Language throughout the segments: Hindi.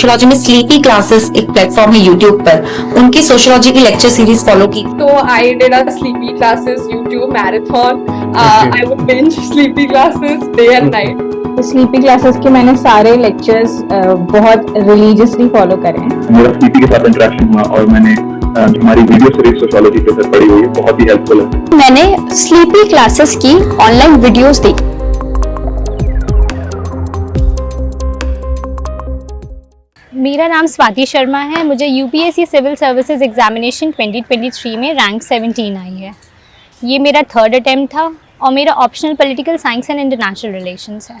सोशियोलॉजी में स्लीपी क्लासेस एक प्लेटफॉर्म है यूट्यूब पर, उनकी सोशियोलॉजी की लेक्चर सीरीज फॉलो की। तो I did a sleepy classes YouTube marathon. I would binge sleepy classes day and night. Sleepy classes के मैंने सारे लेक्चर्स बहुत रिलीजियसली फॉलो करे हैं। मेरा स्लीपी के साथ इंटरेक्शन हुआ और मैंने हमारी वीडियो सीरीज सोशियोलॉजी पे पढ़ी हुई है, बहुत ही हेल्पफुल है। मैंने स्लीपी क्लासेस की ऑनलाइन वीडियोस देखी। मेरा नाम स्वाति शर्मा है। मुझे यूपीएससी सिविल सर्विसेज एग्जामिनेशन 2023 में रैंक 17 आई है। ये मेरा थर्ड अटेम्प्ट था और मेरा optional political science and international relations है।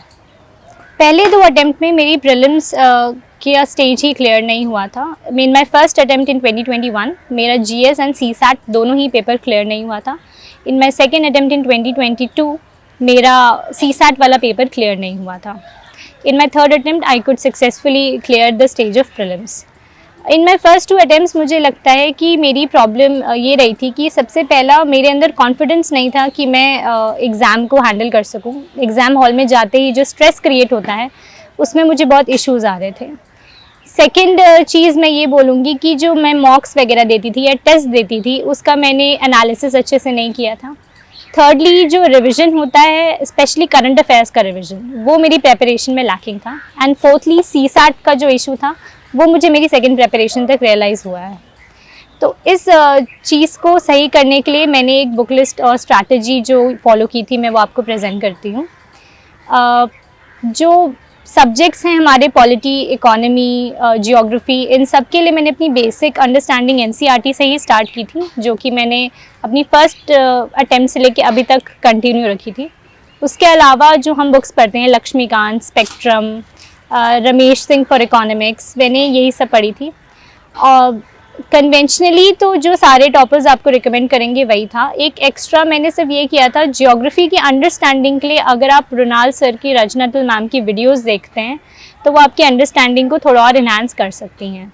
पहले दो अटेम्प्ट में मेरी प्रीलिम्स का स्टेज ही क्लियर नहीं हुआ था। इन माई फर्स्ट अटेम्प्ट इन 2021 मेरा जीएस एंड सीसैट दोनों ही पेपर क्लियर नहीं हुआ था। इन माई सेकेंड अटेम्प्ट इन 2022 मेरा सीसैट वाला पेपर क्लियर नहीं हुआ था। In my third attempt, I could successfully clear the stage of prelims. In my first two attempts, मुझे लगता है कि मेरी प्रॉब्लम ये रही थी कि सबसे पहला मेरे अंदर कॉन्फिडेंस नहीं था कि मैं एग्ज़ाम को हैंडल कर सकूं। एग्ज़ाम हॉल में जाते ही जो स्ट्रेस क्रिएट होता है उसमें मुझे बहुत इश्यूज़ आ रहे थे। सेकेंड चीज़ मैं ये बोलूँगी कि जो मैं मॉक्स वगैरह देती थी या टेस्ट देती थी उसका मैंने एनालिसिस अच्छे से नहीं किया था। थर्डली जो रिवीजन होता है, स्पेशली करंट अफेयर्स का रिवीजन, वो मेरी प्रेपरेशन में लैकिंग था। एंड फोर्थली सीसैट का जो इशू था वो मुझे मेरी सेकंड प्रेपरेशन तक रियलाइज़ हुआ है। तो इस चीज़ को सही करने के लिए मैंने एक बुक लिस्ट और स्ट्रैटेजी जो फॉलो की थी मैं वो आपको प्रेजेंट करती हूँ। जो सब्जेक्ट्स हैं हमारे पॉलिटी, इकोनॉमी, जियोग्राफी, इन सब के लिए मैंने अपनी बेसिक अंडरस्टैंडिंग एनसीईआरटी से ही स्टार्ट की थी, जो कि मैंने अपनी फर्स्ट अटेम्प्ट से लेके अभी तक कंटिन्यू रखी थी। उसके अलावा जो हम बुक्स पढ़ते हैं, Laxmikanth, Spectrum, Ramesh Singh for economics, मैंने यही सब पढ़ी थी। और कन्वेंशनली तो जो सारे टॉपर्स आपको रिकमेंड करेंगे वही था। एक एक्स्ट्रा मैंने सिर्फ ये किया था, जियोग्राफी की अंडरस्टैंडिंग के लिए अगर आप रुनाल सर की, रजनतुल मैम की वीडियोस देखते हैं तो वो आपकी अंडरस्टैंडिंग को थोड़ा और इन्हांस कर सकती हैं।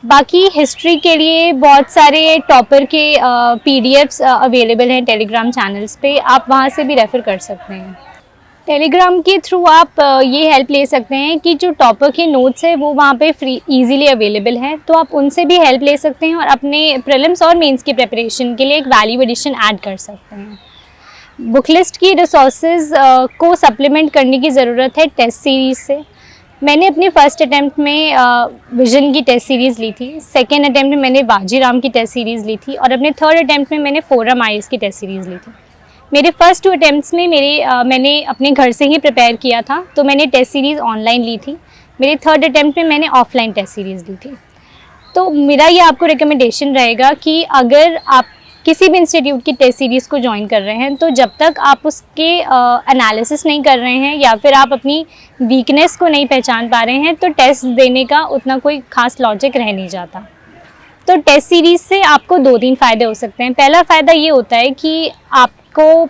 बाकी हिस्ट्री के लिए बहुत सारे टॉपर के पीडीएफ्स अवेलेबल हैं टेलीग्राम चैनल्स पे, आप वहाँ से भी रेफ़र कर सकते हैं। टेलीग्राम के थ्रू आप ये हेल्प ले सकते हैं कि जो टॉपर के नोट्स है वो वहाँ पे फ्री ईजीली अवेलेबल है, तो आप उनसे भी हेल्प ले सकते हैं और अपने प्रीलिम्स और मेंस की प्रिपरेशन के लिए एक वैल्यू एडिशन ऐड कर सकते हैं। बुक लिस्ट की रिसोर्सेज को सप्लीमेंट करने की ज़रूरत है टेस्ट सीरीज़ से। मैंने अपने फर्स्ट अटैम्प्ट में विजन की टेस्ट सीरीज़ ली थी, सेकेंड अटैम्प्ट में मैंने बाजीराम की टेस्ट सीरीज़ ली थी और अपने थर्ड अटैम्प्ट में मैंने फोरम आईएएस की टेस्ट सीरीज़ ली थी। मेरे फर्स्ट टू अटैम्प्ट्स में मैंने अपने घर से ही प्रिपेयर किया था, तो मैंने टेस्ट सीरीज़ ऑनलाइन ली थी। मेरे थर्ड अटैम्प्ट में मैंने ऑफलाइन टेस्ट सीरीज़ ली थी। तो मेरा ये आपको रिकमेंडेशन रहेगा कि अगर आप किसी भी इंस्टीट्यूट की टेस्ट सीरीज़ को ज्वाइन कर रहे हैं तो जब तक आप उसके एनालिसिस नहीं कर रहे हैं या फिर आप अपनी वीकनेस को नहीं पहचान पा रहे हैं तो टेस्ट देने का उतना कोई ख़ास लॉजिक रह नहीं जाता। तो टेस्ट सीरीज़ से आपको 2-3 फ़ायदे हो सकते हैं। पहला फ़ायदा ये होता है कि आपको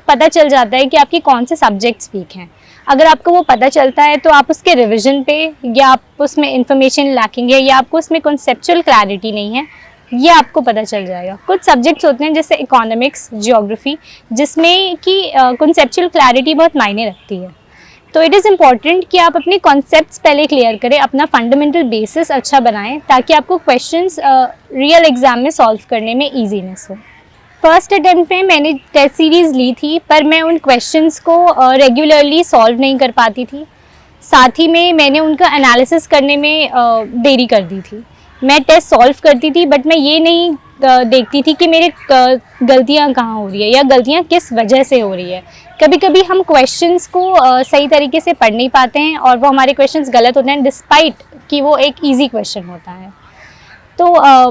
पता चल जाता है कि आपके कौन से सब्जेक्ट्स वीक हैं। अगर आपको वो पता चलता है तो आप उसके रिवीजन पे, या आप उसमें इंफॉर्मेशन लैकिंग है या आपको उसमें कॉन्सेप्चुअल क्लैरिटी नहीं है, ये आपको पता चल जाएगा। कुछ सब्जेक्ट्स होते हैं जैसे इकोनॉमिक्स, जियोग्राफी, जिसमें कि कॉन्सेप्चुअल क्लैरिटी बहुत मायने रखती है। तो इट इज़ इम्पॉर्टेंट कि आप अपने कॉन्सेप्ट्स पहले क्लियर करें, अपना फंडामेंटल बेसिस अच्छा बनाएं ताकि आपको क्वेश्चंस रियल एग्जाम में सॉल्व करने में ईजीनेस हो। फर्स्ट अटेम्प्ट में मैंने टेस्ट सीरीज़ ली थी पर मैं उन क्वेश्चंस को रेगुलरली सॉल्व नहीं कर पाती थी। साथ ही में मैंने उनका एनालिसिस करने में देरी कर दी थी। मैं टेस्ट सॉल्व करती थी बट मैं ये नहीं देखती थी कि मेरे गलतियाँ कहाँ हो रही है या गलतियाँ किस वजह से हो रही है। कभी कभी हम क्वेश्चंस को सही तरीके से पढ़ नहीं पाते हैं और वो हमारे क्वेश्चंस गलत होते हैं डिस्पाइट कि वो एक ईजी क्वेश्चन होता है। तो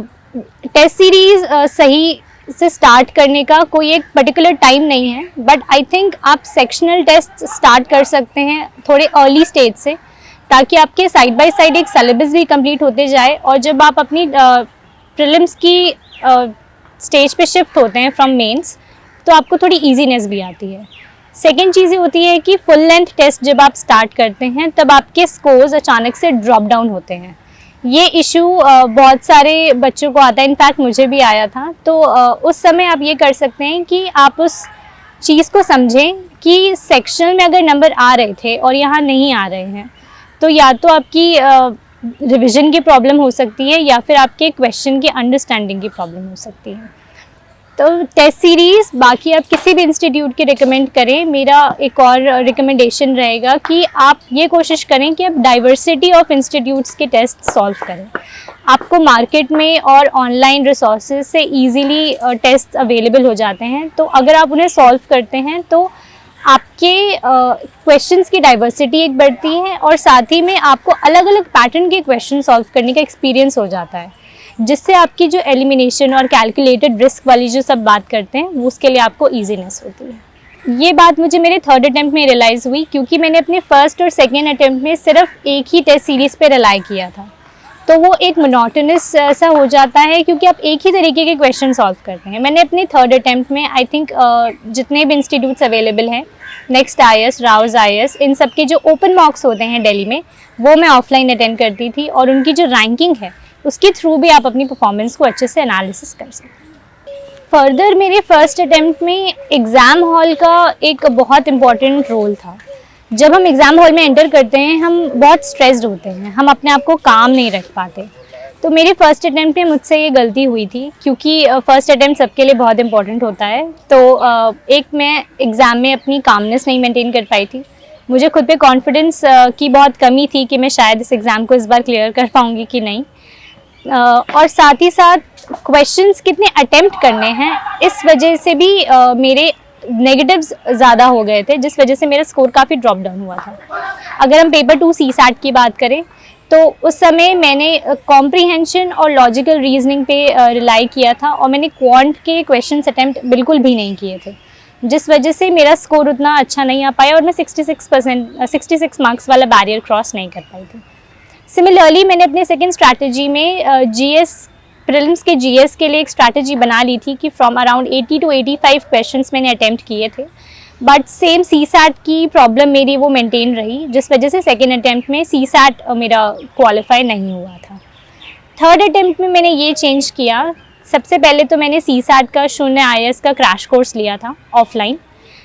टेस्ट सीरीज़ सही से स्टार्ट करने का कोई एक पर्टिकुलर टाइम नहीं है, बट आई थिंक आप सेक्शनल टेस्ट स्टार्ट कर सकते हैं थोड़े अर्ली स्टेज से, ताकि आपके साइड बाय साइड एक सिलेबस भी कंप्लीट होते जाए और जब आप अपनी प्रीलिम्स की स्टेज पे शिफ्ट होते हैं फ्रॉम मेंस तो आपको थोड़ी इजीनेस भी आती है। सेकेंड चीज़ ये होती है कि फुल लेंथ टेस्ट जब आप स्टार्ट करते हैं तब आपके स्कोर्स अचानक से ड्रॉप डाउन होते हैं। ये इशू बहुत सारे बच्चों को आता है, इनफैक्ट मुझे भी आया था। तो उस समय आप ये कर सकते हैं कि आप उस चीज़ को समझें कि सेक्शन में अगर नंबर आ रहे थे और यहाँ नहीं आ रहे हैं तो या तो आपकी रिवीजन की प्रॉब्लम हो सकती है या फिर आपके क्वेश्चन की अंडरस्टैंडिंग की प्रॉब्लम हो सकती है। तो टेस्ट सीरीज़ बाकी आप किसी भी इंस्टीट्यूट की रिकमेंड करें, मेरा एक और रिकमेंडेशन रहेगा कि आप ये कोशिश करें कि आप डाइवर्सिटी ऑफ इंस्टीट्यूट्स के टेस्ट सॉल्व करें। आपको मार्केट में और ऑनलाइन रिसोर्सेज से इजीली टेस्ट अवेलेबल हो जाते हैं, तो अगर आप उन्हें सॉल्व करते हैं तो आपके क्वेश्चंस की डाइवर्सिटी एक बढ़ती है और साथ ही में आपको अलग अलग पैटर्न के क्वेश्चन सॉल्व करने का एक्सपीरियंस हो जाता है, जिससे आपकी जो एलिमिनेशन और कैलकुलेटेड रिस्क वाली जो सब बात करते हैं वो उसके लिए आपको ईजीनेस होती है। ये बात मुझे मेरे थर्ड अटेम्प्ट में रियलाइज़ हुई, क्योंकि मैंने अपने फर्स्ट और सेकेंड अटेम्प्ट में सिर्फ एक ही टेस्ट सीरीज़ पे रिलाई किया था, तो वो एक मोनोटोनस सा हो जाता है क्योंकि आप एक ही तरीके के क्वेश्चन सॉल्व करते हैं। मैंने अपने थर्ड अटेम्प्ट में आई थिंक जितने भी इंस्टीट्यूट्स अवेलेबल हैं, नेक्स्ट IIS, राउज IIS, इन सब के जो ओपन मॉक्स होते हैं दिल्ली में, वो मैं ऑफलाइन अटेंड करती थी और उनकी जो रैंकिंग है उसके थ्रू भी आप अपनी परफॉर्मेंस को अच्छे से एनालिसिस कर सकते हैं। फर्दर मेरे फर्स्ट अटेम्प्ट में एग्ज़ाम हॉल का एक बहुत इम्पॉर्टेंट रोल था। जब हम एग्ज़ाम हॉल में एंटर करते हैं हम बहुत स्ट्रेस्ड होते हैं, हम अपने आप को काम नहीं रख पाते। तो मेरे फर्स्ट अटेम्प्ट में मुझसे ये गलती हुई थी, क्योंकि फर्स्ट अटेम्प्ट सबके लिए बहुत इंपॉर्टेंट होता है। तो एक मैं एग्ज़ाम में अपनी कामनेस नहीं मेंटेन कर पाई थी, मुझे खुद पे कॉन्फिडेंस की बहुत कमी थी कि मैं शायद इस एग्ज़ाम को इस बार क्लियर कर पाऊँगी कि नहीं। और साथ ही साथ क्वेश्चंस कितने अटेम्प्ट करने हैं, इस वजह से भी मेरे नेगेटिव्स ज़्यादा हो गए थे, जिस वजह से मेरा स्कोर काफ़ी ड्रॉप डाउन हुआ था। अगर हम पेपर 2 CSAT की बात करें तो उस समय मैंने कॉम्प्रीहेंशन और लॉजिकल रीजनिंग पे रिलाई किया था और मैंने क्वांट के क्वेश्चंस अटेम्प्ट बिल्कुल भी नहीं किए थे, जिस वजह से मेरा स्कोर उतना अच्छा नहीं आ पाया और मैं 66 मार्क्स वाला बैरियर क्रॉस नहीं कर पाई थी। सिमिलरली मैंने अपने सेकेंड स्ट्रैटेजी में GS प्रीलिम्स के GS के लिए एक स्ट्रैटेजी बना ली थी कि फ्रॉम अराउंड 80 to 85 क्वेश्चंस मैंने अटेम्प्ट किए थे, बट सेम CSAT की प्रॉब्लम मेरी वो मेंटेन रही, जिस वजह से सेकेंड अटेम्प्ट में CSAT मेरा क्वालिफाई नहीं हुआ था। थर्ड अटेम्प्ट में मैंने ये चेंज किया। सबसे पहले तो मैंने CSAT का 0 IIS का क्रैश कोर्स लिया था ऑफलाइन,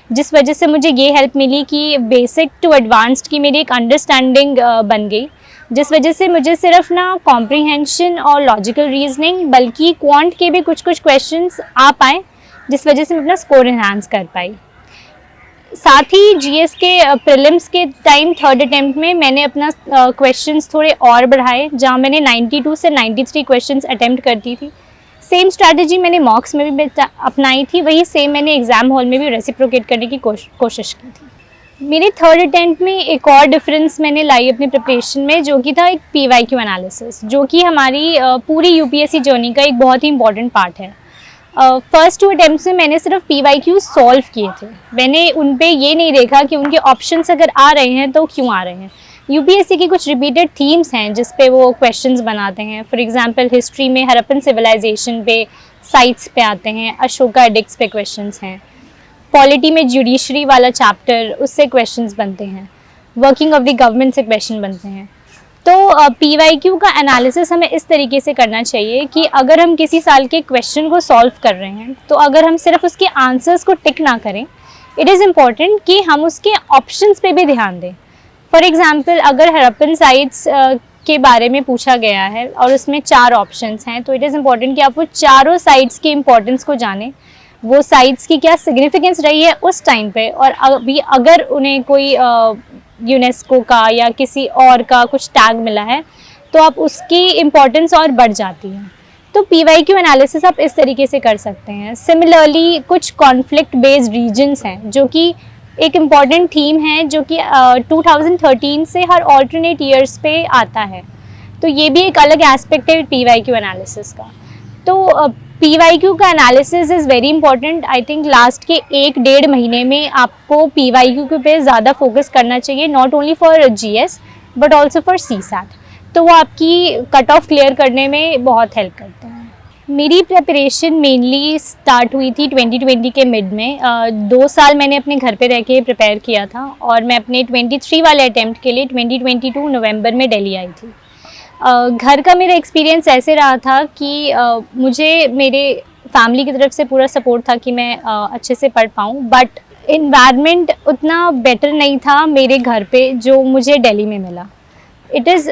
जिस वजह से मुझे ये हेल्प मिली कि बेसिक टू एडवांस्ड की मेरी एक अंडरस्टैंडिंग बन गई, जिस वजह से मुझे सिर्फ ना कॉम्प्रीहेंशन और लॉजिकल रीजनिंग बल्कि क्वांट के भी कुछ क्वेश्चंस आ पाए, जिस वजह से मैं अपना स्कोर इन्हांस कर पाई। साथ ही GS के प्रीलिम्स के टाइम थर्ड अटेम्प्ट में मैंने अपना क्वेश्चंस थोड़े और बढ़ाए, जहां मैंने 92 से 93 क्वेश्चंस अटेम्प्ट करती थी। सेम स्ट्रैटेजी मैंने मॉक्स में भी अपनाई थी, वही सेम मैंने एग्ज़ाम हॉल में भी रेसिप्रोकेट करने की कोशिश की थी। मेरे थर्ड अटेम्प्ट में एक और डिफरेंस मैंने लाई अपनी प्रिपरेशन में, जो कि था एक PYQ एनालिसिस, जो कि हमारी पूरी UPSC जर्नी का एक बहुत ही इंपॉर्टेंट पार्ट है। फर्स्ट 2 अटेम्प्ट्स में मैंने सिर्फ PYQ सॉल्व किए थे, मैंने उन पे ये नहीं देखा कि उनके ऑप्शंस अगर आ रहे हैं तो क्यों आ रहे हैं। UPSC की कुछ रिपीटेड थीम्स हैं जिस पे वो क्वेश्चंस बनाते हैं। फॉर एग्जांपल हिस्ट्री में हरप्पन सिविलाइजेशन पे साइट्स पे आते हैं, अशोका एडिक्ट्स पे क्वेश्चंस हैं। पॉलिटी में जुडिशरी वाला चैप्टर, उससे क्वेश्चंस बनते हैं। वर्किंग ऑफ द गवर्नमेंट से क्वेश्चन बनते हैं। तो PYQ का एनालिसिस हमें इस तरीके से करना चाहिए कि अगर हम किसी साल के क्वेश्चन को सॉल्व कर रहे हैं तो अगर हम सिर्फ उसके आंसर्स को टिक ना करें, इट इज़ इम्पॉर्टेंट कि हम उसके ऑप्शंस पे भी ध्यान दें। फॉर एग्जांपल अगर हरप्पन साइट्स के बारे में पूछा गया है और उसमें 4 ऑप्शंस हैं, तो इट इज़ इम्पॉर्टेंट कि आप वो चारों साइट्स की इम्पोर्टेंस को जानें, वो साइट्स की क्या सिग्निफिकेंस रही है उस टाइम पे, और अभी अगर उन्हें कोई यूनेस्को का या किसी और का कुछ टैग मिला है तो आप उसकी इम्पोर्टेंस और बढ़ जाती है। तो PYQ एनालिसिस आप इस तरीके से कर सकते हैं। सिमिलरली कुछ कॉन्फ्लिक्ट बेस्ड रीजन्स हैं जो कि एक इम्पॉर्टेंट थीम है, जो कि 2013 से हर ऑल्टरनेट ईयर्स पे आता है, तो ये भी एक अलग एस्पेक्ट है PYQ एनालिसिस का। तो PYQ का analysis is very important. I think last के 1-1.5 महीने में आपको PYQ पे ज़्यादा फोकस करना चाहिए, not only for GS but also for CSAT। तो वो आपकी कट ऑफ क्लियर करने में बहुत हेल्प करते हैं। मेरी प्रिपरेशन मेनली स्टार्ट हुई थी 2020 के मिड में। 2 साल मैंने अपने घर पे रह के प्रिपेयर किया था और मैं अपने 23 वाले अटैम्प्ट के लिए 2022 नवंबर में दिल्ली आई थी। घर का मेरा एक्सपीरियंस ऐसे रहा था कि मुझे मेरे फैमिली की तरफ से पूरा सपोर्ट था कि मैं अच्छे से पढ़ पाऊँ, बट इन्वायरमेंट उतना बेटर नहीं था मेरे घर पे जो मुझे दिल्ली में मिला। इट इज़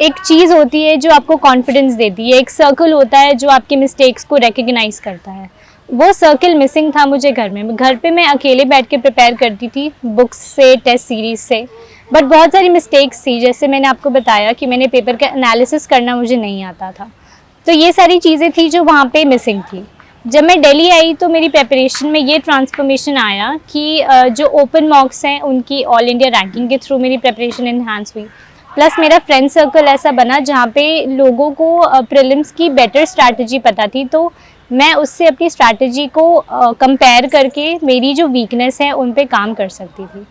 एक चीज़ होती है जो आपको कॉन्फिडेंस देती है, एक सर्कल होता है जो आपके मिस्टेक्स को रिकग्नाइज करता है। वो सर्कल मिसिंग था मुझे घर में। घर पे मैं अकेले बैठ के प्रिपेयर करती थी बुक्स से, टेस्ट सीरीज से, बट बहुत सारी मिस्टेक्स थी। जैसे मैंने आपको बताया कि मैंने पेपर का एनालिसिस करना मुझे नहीं आता था, तो ये सारी चीज़ें थी जो वहाँ पे मिसिंग थी। जब मैं दिल्ली आई तो मेरी प्रिपरेशन में ये ट्रांसफॉर्मेशन आया कि जो ओपन मॉक्स हैं उनकी ऑल इंडिया रैंकिंग के थ्रू मेरी प्रिपरेशन इन्हांस हुई। प्लस मेरा फ्रेंड सर्कल ऐसा बना जहाँ पे लोगों को प्रीलिम्स की बेटर स्ट्रैटेजी पता थी, तो मैं उससे अपनी स्ट्रैटेजी को कंपेयर करके मेरी जो वीकनेस है उन पे काम कर सकती थी।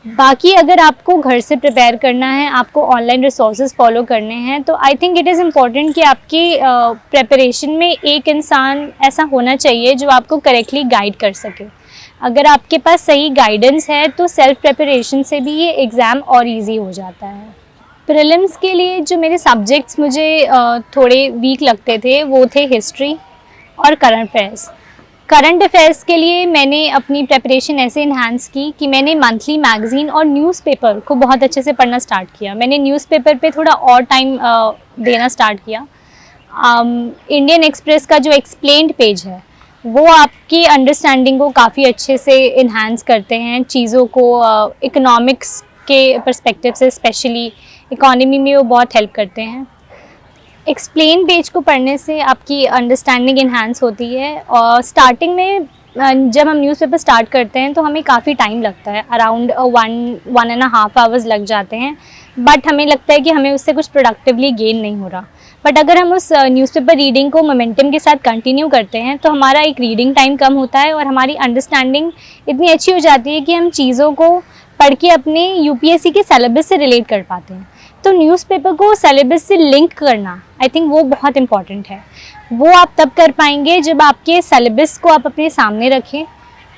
बाकी अगर आपको घर से प्रिपेयर करना है, आपको ऑनलाइन रिसोर्सेज फॉलो करने हैं, तो I think it is important कि आपकी प्रिपरेशन में एक इंसान ऐसा होना चाहिए जो आपको करेक्टली गाइड कर सके। अगर आपके पास सही गाइडेंस है तो सेल्फ प्रिपरेशन से भी ये एग्ज़ाम और इजी हो जाता है। प्रीलिम्स के लिए जो मेरे सब्जेक्ट्स मुझे थोड़े वीक लगते थे वो थे हिस्ट्री और करंट अफेयर्स। करंट अफेयर्स के लिए मैंने अपनी प्रिपरेशन ऐसे इन्हांस की कि मैंने मंथली मैगज़ीन और न्यूज़पेपर को बहुत अच्छे से पढ़ना स्टार्ट किया। मैंने न्यूज़पेपर पे थोड़ा और टाइम देना स्टार्ट किया। इंडियन एक्सप्रेस का जो एक्सप्लेन्ड पेज है वो आपकी अंडरस्टैंडिंग को काफ़ी अच्छे से इन्हांस करते हैं, चीज़ों को इकोनॉमिक्स के पर्सपेक्टिव से, स्पेशली इकोनॉमी में वो बहुत हेल्प करते हैं। एक्सप्लेन पेज को पढ़ने से आपकी अंडरस्टैंडिंग इन्हांस होती है। और स्टार्टिंग में जब हम न्यूज़पेपर स्टार्ट करते हैं तो हमें काफ़ी टाइम लगता है, अराउंड 1.5 आवर्स लग जाते हैं, बट हमें लगता है कि हमें उससे कुछ प्रोडक्टिवली गेन नहीं हो रहा। बट अगर हम उस न्यूज़पेपर रीडिंग को मोमेंटम के साथ कंटिन्यू करते हैं तो हमारा एक रीडिंग टाइम कम होता है और हमारी अंडरस्टैंडिंग इतनी अच्छी हो जाती है कि हम चीज़ों को पढ़ के अपने यूपीएससी के सिलेबस से रिलेट कर पाते हैं। तो न्यूज़पेपर को सिलेबस से लिंक करना, आई थिंक वो बहुत इंपॉर्टेंट है। वो आप तब कर पाएंगे जब आपके सिलेबस को आप अपने सामने रखें,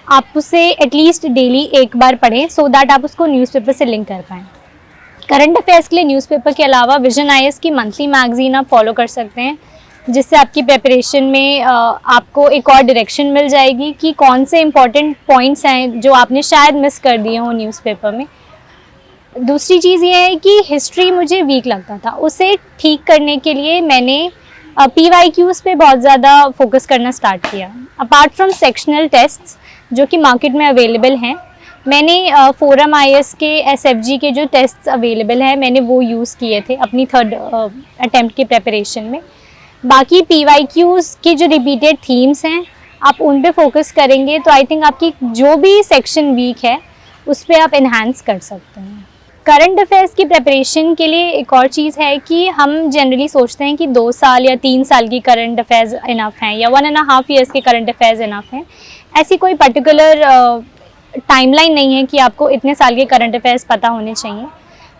आप उसे एटलीस्ट डेली एक बार पढ़ें सो दैट आप उसको न्यूज़पेपर से लिंक कर पाएँ। करंट अफेयर्स के लिए न्यूज़पेपर के अलावा विजन आईएएस की मंथली मैगजीन आप फॉलो कर सकते हैं, जिससे आपकी प्रिपरेशन में आपको एक और डायरेक्शन मिल जाएगी कि कौन से इम्पॉर्टेंट पॉइंट्स हैं जो आपने शायद मिस कर दिए हों न्यूज़पेपर में। दूसरी चीज़ ये है कि हिस्ट्री मुझे वीक लगता था, उसे ठीक करने के लिए मैंने PYQs पे बहुत ज़्यादा फोकस करना स्टार्ट किया। अपार्ट फ्रॉम सेक्शनल टेस्ट्स जो कि मार्केट में अवेलेबल हैं, मैंने फोरम IAS के SFG के जो टेस्ट्स अवेलेबल हैं मैंने वो यूज़ किए थे अपनी थर्ड अटेम्प्ट की प्रिपरेशन में। बाकी PYQs की जो रिपीटेड थीम्स हैं आप उन पे फोकस करेंगे तो आई थिंक आपकी जो भी सेक्शन वीक है उस पर आप इन्हांस कर सकते हैं। करंट अफेयर्स की प्रिपरेशन के लिए एक और चीज़ है कि हम जनरली सोचते हैं कि 2 साल या 3 साल की करंट अफेयर्स इनफ हैं या 1.5 ईयर्स के करंट अफेयर्स इनफ हैं। ऐसी कोई पर्टिकुलर टाइमलाइन नहीं है कि आपको इतने साल के करंट अफेयर्स पता होने चाहिए,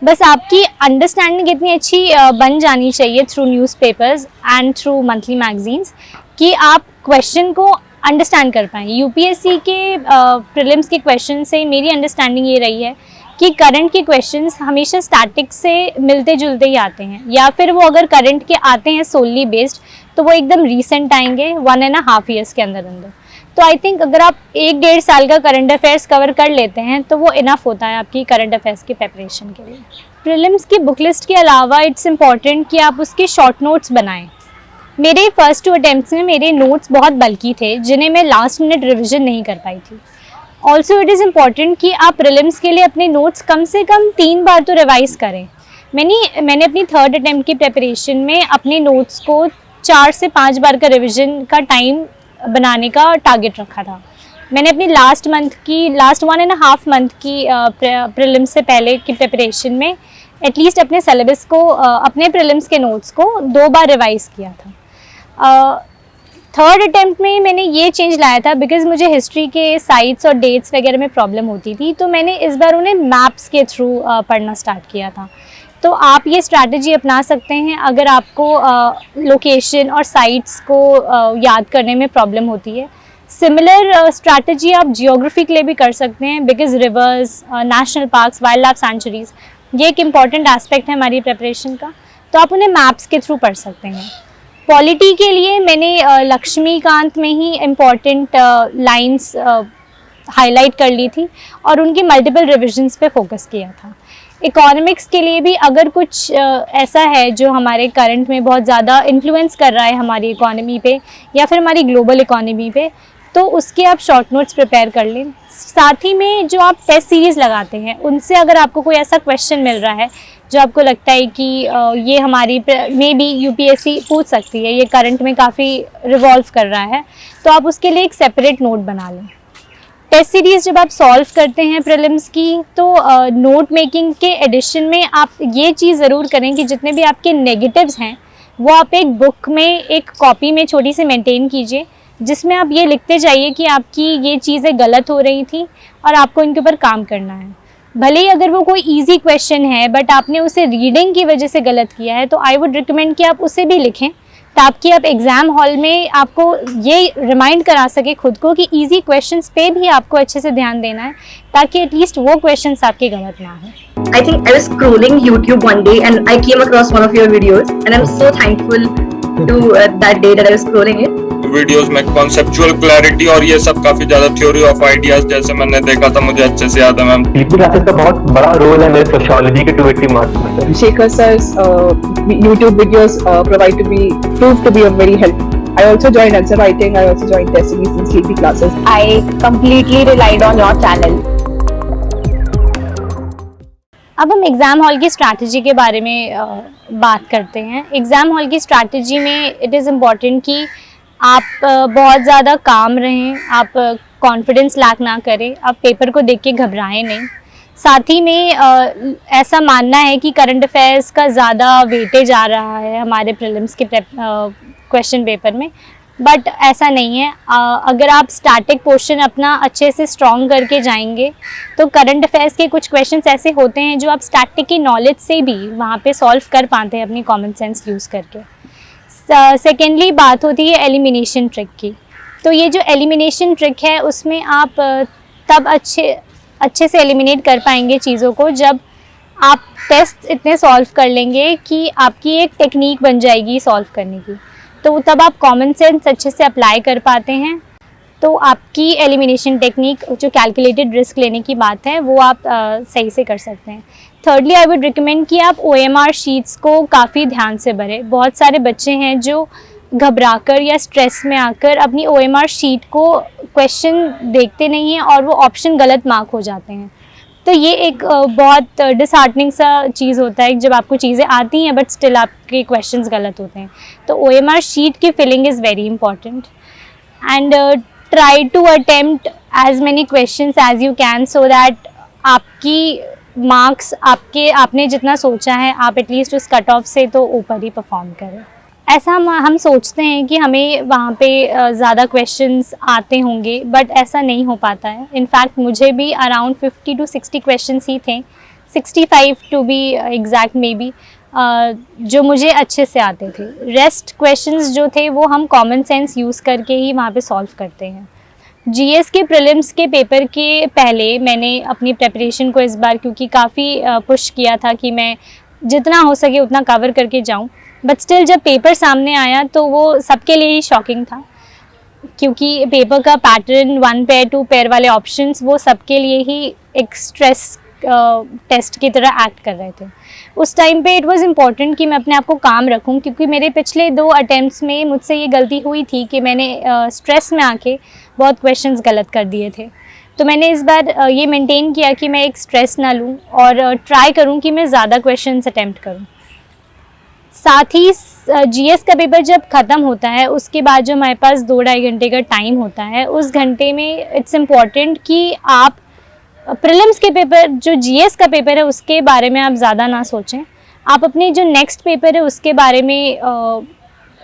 बस आपकी अंडरस्टैंडिंग इतनी अच्छी बन जानी चाहिए through newspapers and through monthly magazines कि आप क्वेश्चन को अंडरस्टैंड कर पाएँ। यूपीएससी के प्रीलिम्स के क्वेश्चन से मेरी अंडरस्टैंडिंग ये रही है कि करंट के क्वेश्चंस हमेशा स्टैटिक से मिलते जुलते ही आते हैं, या फिर वो अगर करंट के आते हैं सोलली बेस्ड तो वो एकदम रीसेंट आएंगे 1.5 ईयर्स के अंदर। तो आई थिंक अगर आप 1-1.5 साल का करंट अफेयर्स कवर कर लेते हैं तो वो इनफ होता है आपकी करंट अफेयर्स की प्रिपरेशन के लिए। प्रीलिम्स की बुक लिस्ट के अलावा इट्स इम्पॉर्टेंट कि आप उसके शॉर्ट नोट्स बनाएं। मेरे फर्स्ट 2 अटैम्प्ट्स में मेरे नोट्स बहुत बल्की थे जिन्हें मैं लास्ट मिनट रिविजन नहीं कर पाई थी। ऑल्सो इट इज़ इम्पॉर्टेंट कि आप प्रीलिम्स के लिए अपने नोट्स कम से कम 3 बार तो रिवाइज़ करें। मैंने अपनी थर्ड अटैम्प्ट की प्रिपरेशन में अपने नोट्स को 4 से 5 बार का रिविजन का टाइम बनाने का टारगेट रखा था। मैंने अपनी लास्ट 1.5 मंथ की प्रीलिम्स से पहले की प्रिपरेशन में एटलीस्ट अपने सिलेबस को अपने प्रीलिम्स के नोट्स को 2 बार रिवाइज़ किया था। थर्ड अटेम्प्ट में मैंने ये चेंज लाया था बिकॉज़ मुझे हिस्ट्री के साइट्स और डेट्स वगैरह में प्रॉब्लम होती थी, तो मैंने इस बार उन्हें मैप्स के थ्रू पढ़ना स्टार्ट किया था। तो आप ये स्ट्रैटेजी अपना सकते हैं अगर आपको लोकेशन और साइट्स को याद करने में प्रॉब्लम होती है। सिमिलर स्ट्रैटेजी आप जियोग्राफी के लिए भी कर सकते हैं because reverse, national parks, wild life centuries ये एक इम्पॉर्टेंट एस्पेक्ट है हमारी प्रिपरेशन का, तो आप उन्हें मैप्स के थ्रू पढ़ सकते हैं। पॉलिटी के लिए मैंने लक्ष्मीकांत में ही इम्पॉर्टेंट लाइंस हाईलाइट कर ली थी और उनकी मल्टीपल रिविजन्स पे फोकस किया था। इकोनॉमिक्स के लिए भी अगर कुछ ऐसा है जो हमारे करंट में बहुत ज़्यादा इन्फ्लुएंस कर रहा है हमारी इकोनॉमी पे या फिर हमारी ग्लोबल इकोनॉमी पे, तो उसके आप शॉर्ट नोट्स प्रिपेयर कर लें। साथ ही में जो आप टेस्ट सीरीज़ लगाते हैं उनसे अगर आपको कोई ऐसा क्वेश्चन मिल रहा है जो आपको लगता है कि ये हमारी मे बी यूपीएससी पूछ सकती है, ये करंट में काफ़ी रिवॉल्व कर रहा है, तो आप उसके लिए एक सेपरेट नोट बना लें। टेस्ट सीरीज़ जब आप सॉल्व करते हैं प्रीलिम्स की, तो नोट मेकिंग के एडिशन में आप ये चीज़ ज़रूर करें कि जितने भी आपके नेगेटिव्स हैं वो आप एक बुक में, एक कॉपी में छोटी सी मेंटेन कीजिए, जिसमें आप ये लिखते जाइए कि आपकी ये चीज़ें गलत हो रही थी और आपको इनके ऊपर काम करना है। भले ही अगर वो कोई इजी क्वेश्चन है बट आपने उसे रीडिंग की वजह से गलत किया है, तो आई वुड रिकमेंड कि आप उसे भी लिखें, ताकि आप एग्ज़ाम हॉल में आपको ये रिमाइंड करा सके खुद को कि इजी क्वेश्चंस पे भी आपको अच्छे से ध्यान देना है, ताकि एटलीस्ट वो क्वेश्चंस आपके गलत ना हो। I think I was scrolling YouTube one day and I came across one of your videos and I'm so thankful to that day that I was scrolling it. Videos में कॉन्सेप्चुअल क्लैरिटी और ये सब काफी ज्यादा थ्योरी ऑफ आइडियाज जैसे मैंने देखा था, मुझे अच्छे से याद है मैम। स्लीपी क्लासेस का बहुत बड़ा रोल है मेरे सोशियोलॉजी के 280 मार्क्स में। Shekhar sir's YouTube videos proved to be a very help. I also joined answer writing. I also joined test series and sleepy classes. I completely relied on your channel. अब हम एग्ज़ाम हॉल की स्ट्रैटेजी के बारे में बात करते हैं। एग्ज़ाम हॉल की स्ट्रैटेजी में इट इज़ इम्पॉर्टेंट कि आप बहुत ज़्यादा काम रहें, आप कॉन्फिडेंस लैक ना करें, आप पेपर को देख के घबराएं नहीं। साथ ही में ऐसा मानना है कि करंट अफेयर्स का ज़्यादा वेटेज आ रहा है हमारे प्रीलिम्स के क्वेश्चन पेपर में, बट ऐसा नहीं है। अगर आप स्टैटिक पोर्शन अपना अच्छे से स्ट्रॉन्ग करके जाएंगे तो करंट अफेयर्स के कुछ क्वेश्चंस ऐसे होते हैं जो आप स्टैटिक की नॉलेज से भी वहाँ पे सॉल्व कर पाते हैं अपनी कॉमन सेंस यूज़ करके। सेकेंडली बात होती है एलिमिनेशन ट्रिक की। तो ये जो एलिमिनेशन ट्रिक है उसमें आप तब अच्छे से एलिमिनेट कर पाएंगे चीज़ों को जब आप टेस्ट इतने सॉल्व कर लेंगे कि आपकी एक टेक्निक बन जाएगी सॉल्व करने की, तो तब आप कॉमन सेंस अच्छे से अप्लाई कर पाते हैं। तो आपकी एलिमिनेशन टेक्निक जो कैलकुलेटेड रिस्क लेने की बात है वो आप सही से कर सकते हैं। थर्डली आई वुड रिकमेंड कि आप OMR शीट्स को काफ़ी ध्यान से भरें। बहुत सारे बच्चे हैं जो घबराकर या स्ट्रेस में आकर अपनी OMR शीट को क्वेश्चन देखते नहीं हैं और वो ऑप्शन गलत मार्क हो जाते हैं। तो ये एक बहुत डिसहार्टनिंग सा चीज़ होता है जब आपको चीज़ें आती हैं बट स्टिल आपके क्वेश्चंस गलत होते हैं। तो OMR शीट की filling is very important and try to attempt as many questions as you can so that आपकी मार्क्स आपने जितना सोचा है आप एटलीस्ट उस कट ऑफ से तो ऊपर ही परफॉर्म करें। ऐसा हम सोचते हैं कि हमें वहाँ पे ज़्यादा क्वेश्चंस आते होंगे बट ऐसा नहीं हो पाता है। इनफैक्ट मुझे भी अराउंड 50 to 60 क्वेश्चंस ही थे, 65 to be exact may be, जो मुझे अच्छे से आते थे। रेस्ट क्वेश्चंस जो थे वो हम कॉमन सेंस यूज़ करके ही वहाँ पे सॉल्व करते हैं। GS के प्रीलिम्स के पेपर के पहले मैंने अपनी प्रेपरेशन को इस बार क्योंकि काफ़ी पुश किया था कि मैं जितना हो सके उतना कवर करके जाऊं, बट स्टिल जब पेपर सामने आया तो वो सबके लिए ही शॉकिंग था क्योंकि पेपर का पैटर्न 1 पेयर 2 पेयर वाले ऑप्शंस वो सबके लिए ही एक स्ट्रेस टेस्ट की तरह एक्ट कर रहे थे। उस टाइम पे इट वाज इम्पॉर्टेंट कि मैं अपने आप को काम रखूं क्योंकि मेरे पिछले 2 अटेम्प्ट्स में मुझसे ये गलती हुई थी कि मैंने स्ट्रेस में आके बहुत क्वेश्चंस गलत कर दिए थे। तो मैंने इस बार ये मेंटेन किया कि मैं एक स्ट्रेस ना लूं और ट्राई करूं कि मैं ज़्यादा क्वेश्चंस अटेम्प्ट करूं। साथ ही GS का पेपर जब ख़त्म होता है उसके बाद जो हमारे पास 2-2.5 घंटे का टाइम होता है, उस घंटे में इट्स इम्पॉर्टेंट कि आप प्रीलिम्स के पेपर जो GS का पेपर है उसके बारे में आप ज़्यादा ना सोचें। आप अपने जो नेक्स्ट पेपर है उसके बारे में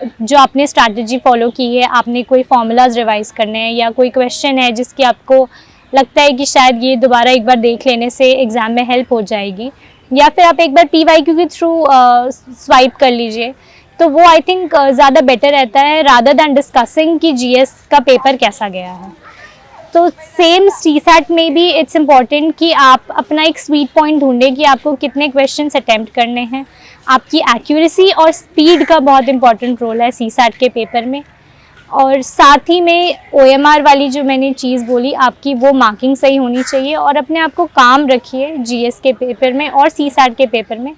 जो आपने स्ट्रैटेजी फॉलो की है, आपने कोई फार्मूलाज रिवाइज करने हैं या कोई क्वेश्चन है जिसकी आपको लगता है कि शायद ये दोबारा एक बार देख लेने से एग्ज़ाम में हेल्प हो जाएगी, या फिर आप एक बार PYQ के थ्रू स्वाइप कर लीजिए, तो वो आई थिंक ज़्यादा बेटर रहता है रादर दैन डिस्कसिंग कि GS का पेपर कैसा गया है। तो सेम CSAT में भी इट्स इम्पॉर्टेंट कि आप अपना एक स्वीट पॉइंट ढूंढें कि आपको कितने क्वेश्चंस अटेम्प्ट करने हैं। आपकी एक्यूरेसी और स्पीड का बहुत इंपॉर्टेंट रोल है CSAT के पेपर में। और साथ ही में OMR वाली जो मैंने चीज़ बोली, आपकी वो मार्किंग सही होनी चाहिए और अपने आप को काम रखिए GS के पेपर में और CSAT के पेपर में,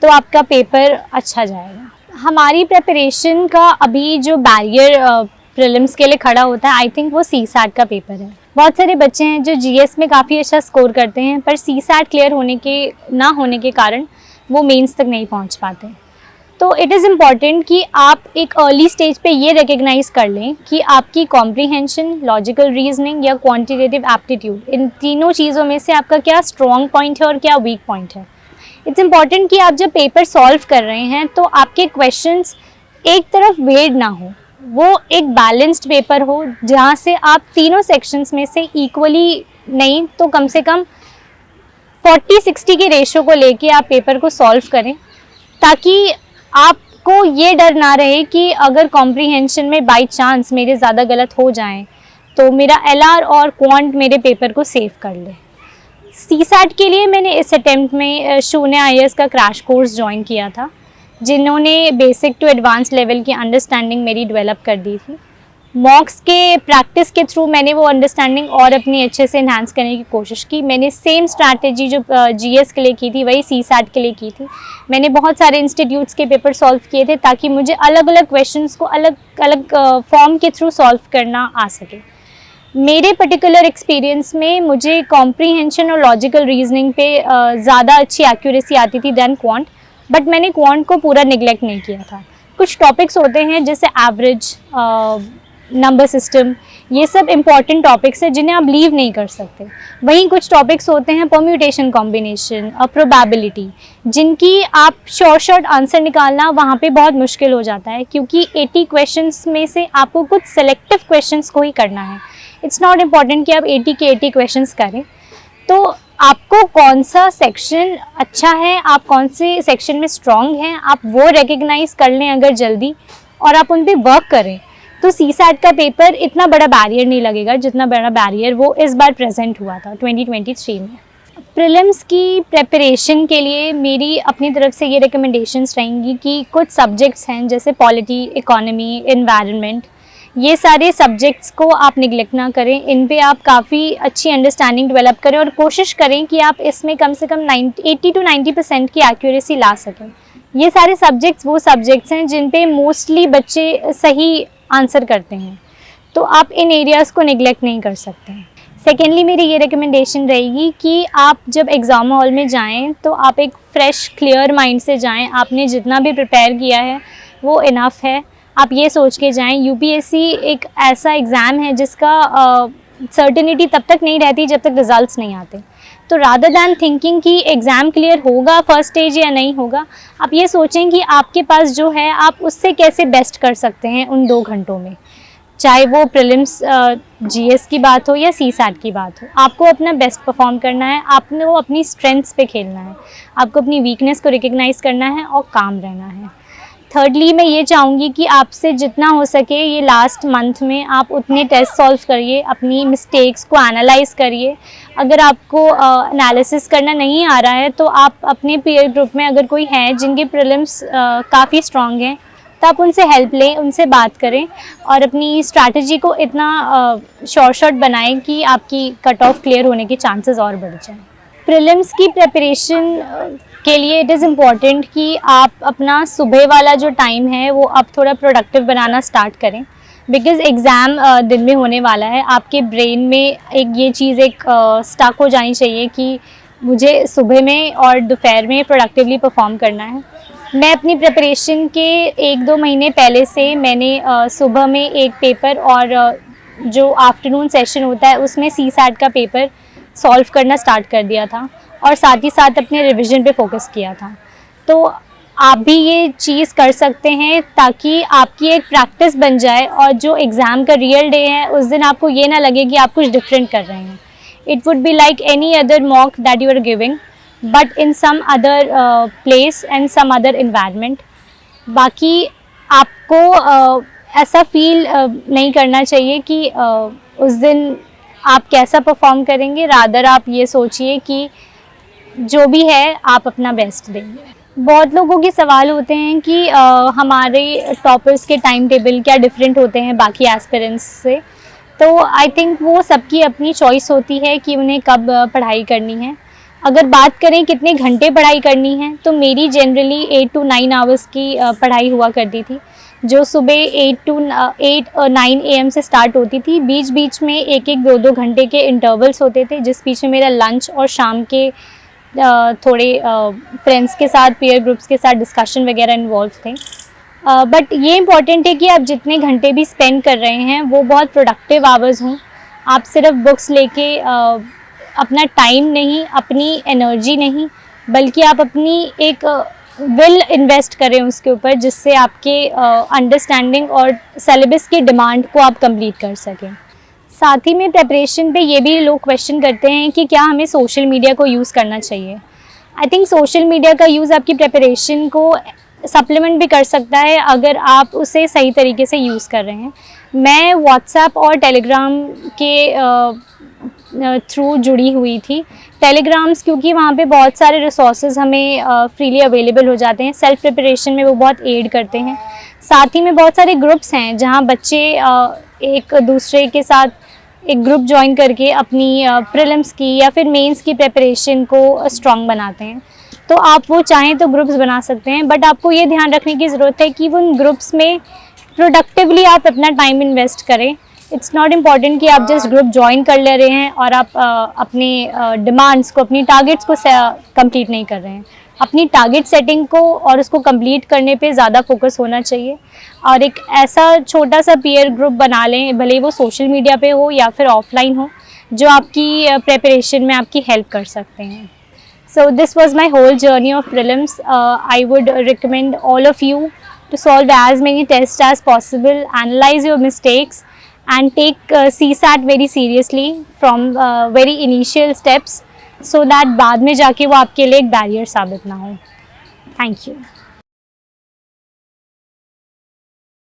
तो आपका पेपर अच्छा जाएगा। हमारी प्रिपरेशन का अभी जो बैरियर प्रीलिम्स के लिए खड़ा होता है, आई थिंक वो CSAT का पेपर है। बहुत सारे बच्चे हैं जो GS में काफ़ी अच्छा स्कोर करते हैं, पर CSAT क्लियर ना होने के कारण वो मेंस तक नहीं पहुंच पाते। तो इट इज़ इम्पॉर्टेंट कि आप एक अर्ली स्टेज पे ये रिकग्नाइज कर लें कि आपकी कॉम्प्रीहेंशन, लॉजिकल रीजनिंग या क्वांटिटेटिव एप्टीट्यूड, इन तीनों चीज़ों में से आपका क्या स्ट्रॉन्ग पॉइंट है और क्या वीक पॉइंट है। इट्स इम्पॉर्टेंट कि आप जब पेपर सॉल्व कर रहे हैं तो आपके क्वेश्चंस एक तरफ वेड ना हो, वो एक बैलेंस्ड पेपर हो जहाँ से आप तीनों सेक्शंस में से इक्वली नहीं तो कम से कम 40-60 के रेशो को लेके आप पेपर को सॉल्व करें, ताकि आपको ये डर ना रहे कि अगर कॉम्प्रीहेंशन में बाई चांस मेरे ज़्यादा गलत हो जाएं तो मेरा LR और क्वांट मेरे पेपर को सेव कर ले। CSAT के लिए मैंने इस अटेम्प्ट में शून्य IAS का क्रैश कोर्स ज्वाइन किया था, जिन्होंने बेसिक टू एडवांस लेवल की अंडरस्टैंडिंग मेरी डेवलप कर दी थी। मॉक्स के प्रैक्टिस के थ्रू मैंने वो अंडरस्टैंडिंग और अपनी अच्छे से इन्हांस करने की कोशिश की। मैंने सेम स्ट्रैटेजी जो GS के लिए की थी वही CSAT के लिए की थी। मैंने बहुत सारे इंस्टीट्यूट्स के पेपर सॉल्व किए थे ताकि मुझे अलग अलग क्वेश्चंस को अलग अलग फॉर्म के थ्रू सॉल्व करना आ सके। मेरे पर्टिकुलर एक्सपीरियंस में मुझे कॉम्प्रीहेंशन और लॉजिकल रीजनिंग पे ज़्यादा अच्छी एक्यूरेसी आती थी दैन क्वांट, बट मैंने क्वांट को पूरा निगलेक्ट नहीं किया था। कुछ टॉपिक्स होते हैं जैसे एवरेज, नंबर सिस्टम, ये सब इम्पॉर्टेंट टॉपिक्स हैं जिन्हें आप लीव नहीं कर सकते। वहीं कुछ टॉपिक्स होते हैं परम्यूटेशन, कॉम्बिनेशन और प्रोबेबिलिटी, जिनकी आप शॉर्ट आंसर निकालना वहाँ पे बहुत मुश्किल हो जाता है, क्योंकि 80 क्वेश्चंस में से आपको कुछ सेलेक्टिव क्वेश्चंस को ही करना है। इट्स नॉट इम्पॉर्टेंट कि आप 80 के 80 क्वेश्चंस करें। तो आपको कौन सा सेक्शन अच्छा है, आप कौन से सेक्शन में स्ट्रॉन्ग हैं, आप वो रिकग्नाइज कर लें अगर जल्दी, और आप उन पर वर्क करें, तो CSAT का पेपर इतना बड़ा बैरियर नहीं लगेगा जितना बड़ा बैरियर वो इस बार प्रेजेंट हुआ था 2023 में। प्रीलिम्स की प्रिपरेशन के लिए मेरी अपनी तरफ से ये रिकमेंडेशंस रहेंगी कि कुछ सब्जेक्ट्स हैं जैसे पॉलिटी, इकोनॉमी, एनवायरनमेंट, ये सारे सब्जेक्ट्स को आप निगलेक्ट ना करें। इन पे आप काफ़ी अच्छी अंडरस्टैंडिंग डेवलप करें और कोशिश करें कि आप इसमें कम से कम 80 to 90% की एक्यूरेसी ला सकें। ये सारे सब्जेक्ट्स वो सब्जेक्ट्स हैं जिन पे मोस्टली बच्चे सही आंसर करते हैं, तो आप इन एरियाज़ को निगलेक्ट नहीं कर सकते। सेकेंडली मेरी ये रिकमेंडेशन रहेगी कि आप जब एग्ज़ाम हॉल में जाएं तो आप एक फ्रेश क्लियर माइंड से जाएं। आपने जितना भी प्रिपेयर किया है वो इनफ है, आप ये सोच के जाएं। UPSC एक ऐसा एग्ज़ाम है जिसका सर्टेनिटी तब तक नहीं रहती जब तक रिजल्ट्स नहीं आते। तो रादर दैन थिंकिंग कि एग्ज़ाम क्लियर होगा फर्स्ट स्टेज या नहीं होगा, आप ये सोचें कि आपके पास जो है आप उससे कैसे बेस्ट कर सकते हैं उन 2 घंटों में, चाहे वो प्रीलिम्स GS की बात हो या CSAT की बात हो। आपको अपना बेस्ट परफॉर्म करना है, आपने वो अपनी स्ट्रेंथ्स पे खेलना है, आपको अपनी वीकनेस को रिकग्नाइज करना है और काम रहना है। थर्डली मैं ये चाहूँगी कि आपसे जितना हो सके ये लास्ट मंथ में आप उतने टेस्ट सॉल्व करिए, अपनी मिस्टेक्स को एनालाइज करिए। अगर आपको एनालिसिस करना नहीं आ रहा है तो आप अपने पीयर ग्रुप में अगर कोई है जिनके प्रीलिम्स काफ़ी स्ट्रॉन्ग हैं तो आप उनसे हेल्प लें, उनसे बात करें और अपनी स्ट्रैटेजी को इतना शॉर्ट बनाएं कि आपकी कट ऑफ क्लियर होने के चांसेस और बढ़ जाएं। प्रीलिम्स की प्रिपरेशन के लिए इट इज़ इम्पॉर्टेंट कि आप अपना सुबह वाला जो टाइम है वो अब थोड़ा प्रोडक्टिव बनाना स्टार्ट करें, बिकॉज़ एग्ज़ाम दिन में होने वाला है। आपके ब्रेन में एक ये चीज़ स्टक हो जानी चाहिए कि मुझे सुबह में और दोपहर में प्रोडक्टिवली परफॉर्म करना है। मैं अपनी प्रिपरेशन के 1-2 महीने पहले से मैंने सुबह में एक पेपर और जो आफ्टरनून सेशन होता है उसमें CSAT का पेपर सॉल्व करना स्टार्ट कर दिया था और साथ ही साथ अपने रिवीजन पे फोकस किया था। तो आप भी ये चीज़ कर सकते हैं ताकि आपकी एक प्रैक्टिस बन जाए और जो एग्ज़ाम का रियल डे है उस दिन आपको ये ना लगे कि आप कुछ डिफरेंट कर रहे हैं। It would be like any other mock that you are giving but in some other place and some other environment. बाकी आपको ऐसा फील नहीं करना चाहिए कि उस दिन आप कैसा परफॉर्म करेंगे, रादर आप ये सोचिए कि जो भी है आप अपना बेस्ट देंगे। बहुत लोगों के सवाल होते हैं कि हमारे टॉपर्स के टाइम टेबल क्या डिफरेंट होते हैं बाकी एस्पिरेंट्स से। तो आई थिंक वो सबकी अपनी चॉइस होती है कि उन्हें कब पढ़ाई करनी है। अगर बात करें कितने घंटे पढ़ाई करनी है, तो मेरी जनरली 8 to 9 आवर्स की पढ़ाई हुआ करती थी, जो सुबह 8 to 9 AM से स्टार्ट होती थी। बीच बीच में 1-1, 2-2 घंटे के इंटरवल्स होते थे, जिस बीच में मेरा लंच और शाम के थोड़े फ्रेंड्स के साथ, पीयर ग्रुप्स के साथ डिस्कशन वगैरह इन्वॉल्व थे। बट ये इम्पॉर्टेंट है कि आप जितने घंटे भी स्पेंड कर रहे हैं वो बहुत प्रोडक्टिव आवर्स हों। आप सिर्फ बुक्स लेके अपना टाइम नहीं, अपनी एनर्जी नहीं, बल्कि आप अपनी एक विल इन्वेस्ट करें उसके ऊपर, जिससे आपके अंडरस्टैंडिंग और सिलेबस की डिमांड को आप कंप्लीट कर सकें। साथ ही में प्रेपरेशन पे ये भी लोग क्वेश्चन करते हैं कि क्या हमें सोशल मीडिया को यूज़ करना चाहिए। आई थिंक सोशल मीडिया का यूज़ आपकी प्रेपरेशन को सप्लीमेंट भी कर सकता है अगर आप उसे सही तरीके से यूज़ कर रहे हैं। मैं व्हाट्सएप और टेलीग्राम के थ्रू जुड़ी हुई थी। टेलीग्राम्स क्योंकि वहाँ पे बहुत सारे रिसोर्सेज हमें फ्रीली अवेलेबल हो जाते हैं, सेल्फ प्रिपरेशन में वो बहुत एड करते हैं। साथ ही में बहुत सारे ग्रुप्स हैं जहाँ बच्चे एक दूसरे के साथ एक ग्रुप ज्वाइन करके अपनी प्रीलिम्स की या फिर मेंस की प्रिपरेशन को स्ट्रॉन्ग बनाते हैं। तो आप वो चाहें तो ग्रुप्स बना सकते हैं, बट आपको ये ध्यान रखने की ज़रूरत है कि उन ग्रुप्स में प्रोडक्टिवली आप अपना टाइम इन्वेस्ट करें। इट्स नॉट इम्पॉर्टेंट कि आप जस्ट ग्रुप ज्वाइन कर ले रहे हैं और आप अपने डिमांड्स को, अपनी टारगेट्स को कंप्लीट नहीं कर रहे हैं। अपनी टारगेट सेटिंग को और उसको कंप्लीट करने पे ज़्यादा फोकस होना चाहिए, और एक ऐसा छोटा सा पीयर ग्रुप बना लें, भले वो सोशल मीडिया पे हो या फिर ऑफलाइन हो, जो आपकी प्रिपरेशन में आपकी हेल्प कर सकते हैं। So this was my whole journey of prelims. I would recommend all of you to solve as many tests as possible, analyze your mistakes and take CSAT very seriously from very initial steps, so that बाद में जाके वो आपके लिए एक बैरियर साबित ना हो। Thank you.